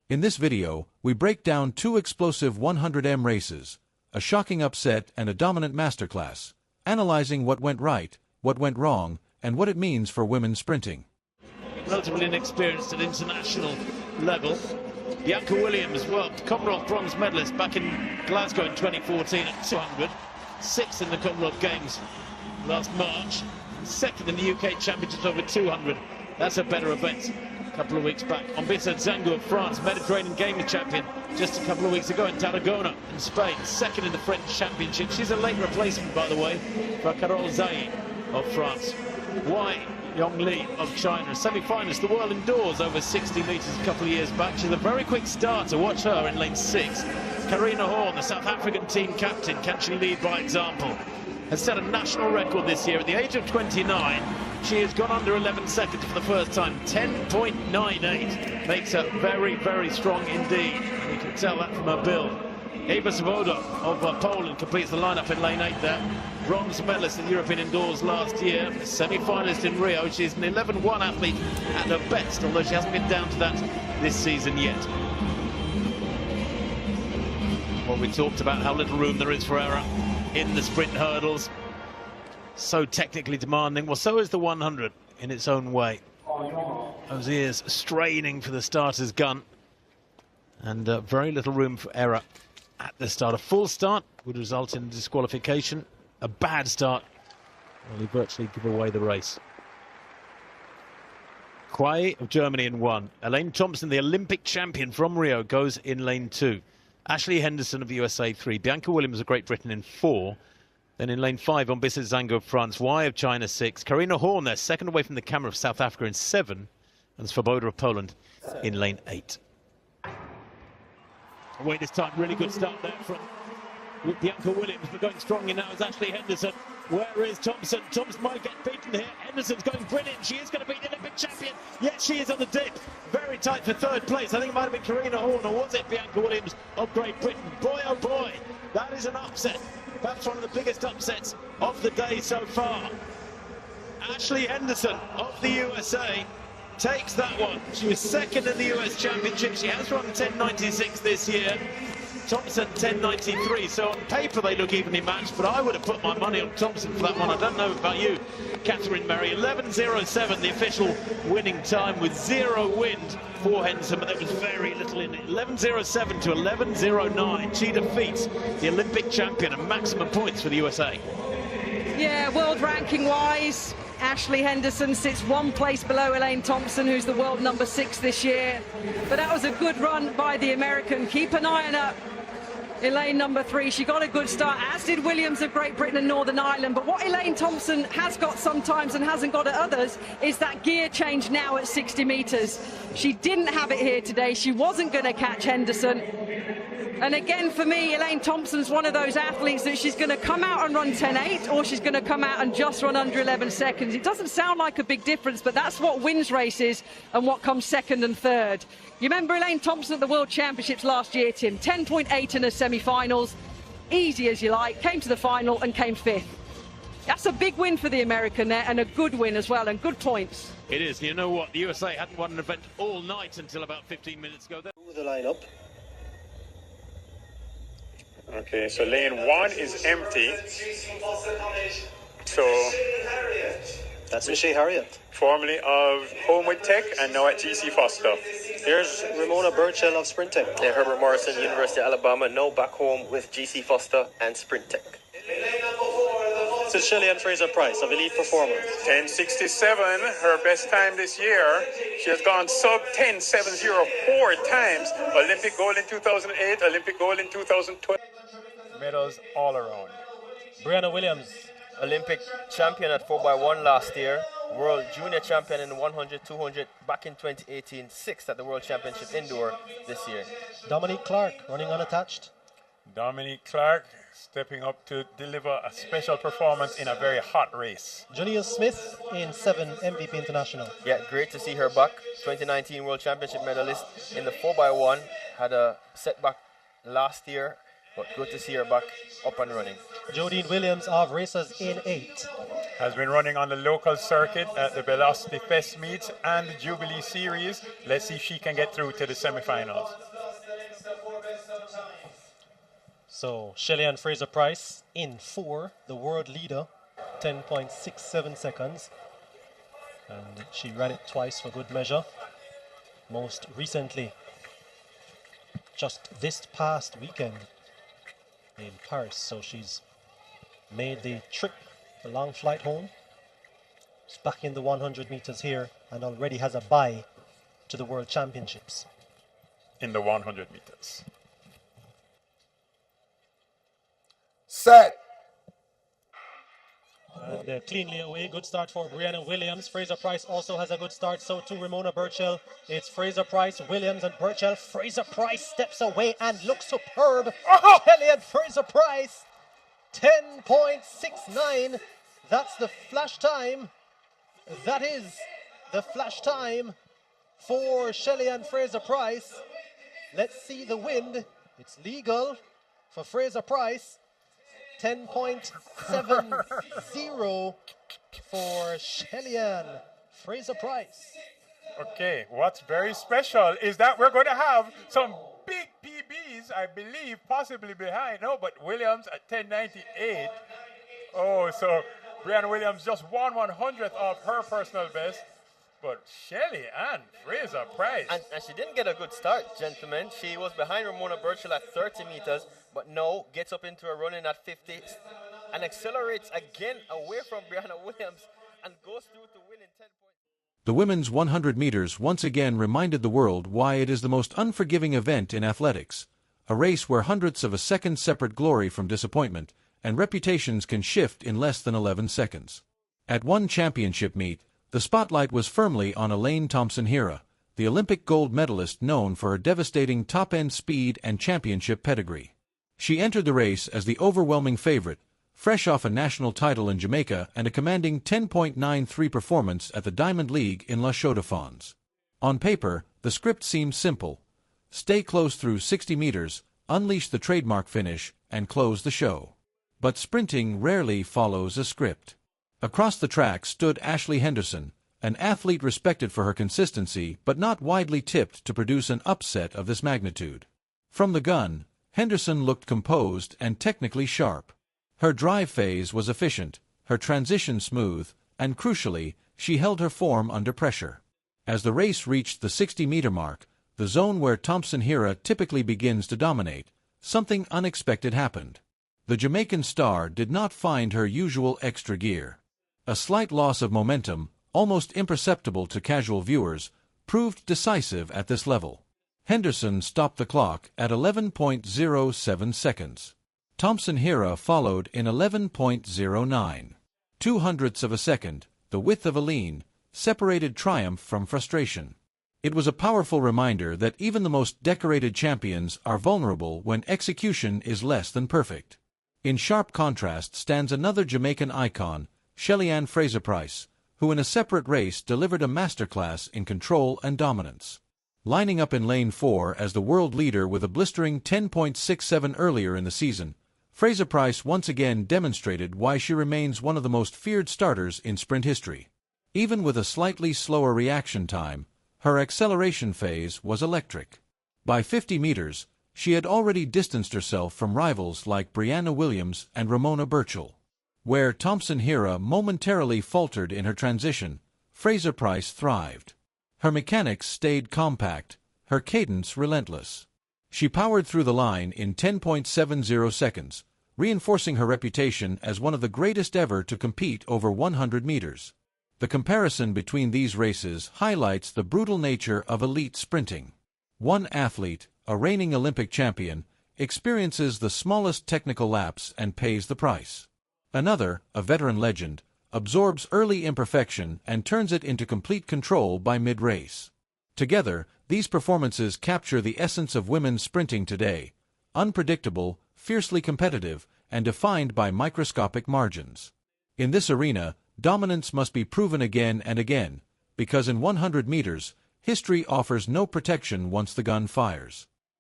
In this video, we break down two explosive 100m races, a shocking upset and a dominant masterclass, analyzing what went right, what went wrong, and what it means for women sprinting. Relatively inexperienced at international level. Bianca Williams, well, Commonwealth bronze medalist back in Glasgow in 2014 at 200, sixth in the Commonwealth Games last March, second in the UK Championships over 200. That's a better event. A couple of weeks back. Ombissa Zango of France, Mediterranean Games champion just a couple of weeks ago in Tarragona in Spain, second in the French Championship. She's a late replacement, by the way, for Carole Zaï of France. Wai Yong Li of China, semi-finalist the world indoors over 60 metres a couple of years back. She's a very quick starter. Watch her in lane 6. Karina Horn, the South African team captain, can she lead by example? Has set a national record this year. At the age of 29, she has gone under 11 seconds for the first time. 10.98 makes her very, very strong indeed. And you can tell that from her build. Eva Swoboda of Poland completes the lineup in lane 8 there. Bronze medalist in the European indoors last year, semi-finalist in Rio. She's an 11-1 athlete at her best, although she hasn't been down to that this season yet. Well, we talked about how little room there is for error in the sprint hurdles. So technically demanding. Well, so is the 100 in its own way. Those ears straining for the starter's gun. And very little room for error at the start. A full start would result in disqualification. A bad start will virtually give away the race. Quai of Germany in 1. Elaine Thompson, the Olympic champion from Rio, goes in lane 2. Ashley Henderson of the USA 3. Bianca Williams of Great Britain in 4. Then in lane 5, Ombissa Zango of France. Wai of China 6. Karina Horn there, second away from the camera of South Africa in 7. And Swoboda of Poland in lane 8. Away this time, really good start there from Bianca Williams, but going strongly now is Ashley Henderson. Where is Thompson? Thompson might get beaten here. Henderson's going brilliant. She is going to beat the Olympic champion. Yet she is on the dip. Very tight for third place. I think it might have been Karina Horn, or was it Bianca Williams of Great Britain? Boy, oh boy, that is an upset. Perhaps one of the biggest upsets of the day so far. Ashley Henderson of the USA takes that one. She was second in the US Championship. She has run 10.96 this year. Thompson 10.93, so on paper they look evenly matched, but I would have put my money on Thompson for that one. I don't know about you, Catherine Merry. 11.07, the official winning time, with 0 wind for Henderson, but there was very little in it. 11.07 to 11.09. She defeats the Olympic champion, and maximum points for the USA. Yeah, world ranking wise, Ashley Henderson sits 1 place below Elaine Thompson, who's the world number 6 this year. But that was a good run by the American. Keep an eye on her. Elaine number 3, she got a good start, as did Williams of Great Britain and Northern Ireland. But what Elaine Thompson has got sometimes and hasn't got at others is that gear change now at 60 metres. She didn't have it here today. She wasn't going to catch Henderson. And again, for me, Elaine Thompson's one of those athletes that she's going to come out and run 10.8, or she's going to come out and just run under 11 seconds. It doesn't sound like a big difference, but that's what wins races and what comes second and third. You remember Elaine Thompson at the World Championships last year, Tim? 10.8 in her semi-finals. Easy as you like. Came to the final and came 5th. That's a big win for the American there, and a good win as well, and good points. It is. You know what? The USA hadn't won an event all night until about 15 minutes ago. The lineup. Okay, so lane 1 is empty. So that's Michelle Harriott, formerly of Homewood Tech and now at GC Foster. Here's Ramona Burchell of Sprint Tech. Yeah, Herbert Morrison, University of Alabama, now back home with GC Foster and Sprint Tech. This is Shelley-Ann Fraser-Pryce of Elite Performance. 10.67, her best time this year. She has gone sub 10.70 4 times. Olympic gold in 2008, Olympic gold in 2012. Medals all around. Brianna Williams, Olympic champion at 4x1 last year. World junior champion in 100, 200 back in 2018. 6th at the World Championship Indoor this year. Dominique Clark, running unattached. Dominique Clark stepping up to deliver a special performance in a very hot race. Julia Smith in 7 MVP International. Yeah, great to see her back. 2019 World Championship medalist in the 4x1. Had a setback last year but good to see her back up and running. Jodine Williams of Racers in 8. Has been running on the local circuit at the Velocity Fest meets and the Jubilee Series. Let's see if she can get through to the semifinals. So Shelly-Ann Fraser-Pryce in 4, the world leader, 10.67 seconds. And she ran it twice for good measure. Most recently, just this past weekend in Paris. So she's made the trip, the long flight home. She's back in the 100 meters here and already has a bye to the World Championships. In the 100 meters. Set. And cleanly away, good start for Brianna Williams. Fraser-Pryce also has a good start, so too Ramona Burchell. It's Fraser-Pryce, Williams and Burchell. Fraser-Pryce steps away and looks superb. Shelly-Ann Fraser-Pryce, 10.69. That's the flash time. That is the flash time for Shelly-Ann Fraser-Pryce. Let's see the wind. It's legal for Fraser-Pryce. 10.70 for Shelly-Ann Fraser-Pryce. Okay, what's very special is that we're going to have some big PBs, I believe, possibly behind. No, but Williams at 10.98. Oh, so Brianna Williams just won 100th of her personal best. But Shelly-Ann Fraser-Pryce. And she didn't get a good start, gentlemen. She was behind Ramona Burchell at 30 meters, but now gets up into a running at 50 and accelerates again away from Brianna Williams and goes through to win in 10 points. The women's 100 meters once again reminded the world why it is the most unforgiving event in athletics, a race where hundredths of a second separate glory from disappointment, and reputations can shift in less than 11 seconds. At one championship meet, the spotlight was firmly on Elaine Thompson-Herah, the Olympic gold medalist known for her devastating top-end speed and championship pedigree. She entered the race as the overwhelming favorite, fresh off a national title in Jamaica and a commanding 10.93 performance at the Diamond League in Chaux-de-Fonds. On paper, the script seemed simple. Stay close through 60 meters, unleash the trademark finish, and close the show. But sprinting rarely follows a script. Across the track stood Ashley Henderson, an athlete respected for her consistency but not widely tipped to produce an upset of this magnitude. From the gun, Henderson looked composed and technically sharp. Her drive phase was efficient, her transition smooth, and crucially, she held her form under pressure. As the race reached the 60-meter mark, the zone where Thompson-Herah typically begins to dominate, something unexpected happened. The Jamaican star did not find her usual extra gear. A slight loss of momentum, almost imperceptible to casual viewers, proved decisive at this level. Henderson stopped the clock at 11.07 seconds. Thompson-Herah followed in 11.09. 2/100ths of a second, the width of a lean, separated triumph from frustration. It was a powerful reminder that even the most decorated champions are vulnerable when execution is less than perfect. In sharp contrast stands another Jamaican icon, Shelly-Ann Fraser-Pryce, who in a separate race delivered a masterclass in control and dominance. Lining up in lane 4 as the world leader with a blistering 10.67 earlier in the season, Fraser-Pryce once again demonstrated why she remains one of the most feared starters in sprint history. Even with a slightly slower reaction time, her acceleration phase was electric. By 50 meters, she had already distanced herself from rivals like Brianna Williams and Ramona Burchell. Where Thompson-Herah momentarily faltered in her transition, Fraser-Pryce thrived. Her mechanics stayed compact, her cadence relentless. She powered through the line in 10.70 seconds, reinforcing her reputation as one of the greatest ever to compete over 100 meters. The comparison between these races highlights the brutal nature of elite sprinting. One athlete, a reigning Olympic champion, experiences the smallest technical lapse and pays the price. Another, a veteran legend, absorbs early imperfection and turns it into complete control by mid-race. Together, these performances capture the essence of women's sprinting today, unpredictable, fiercely competitive, and defined by microscopic margins. In this arena, dominance must be proven again and again, because in 100 meters, history offers no protection once the gun fires.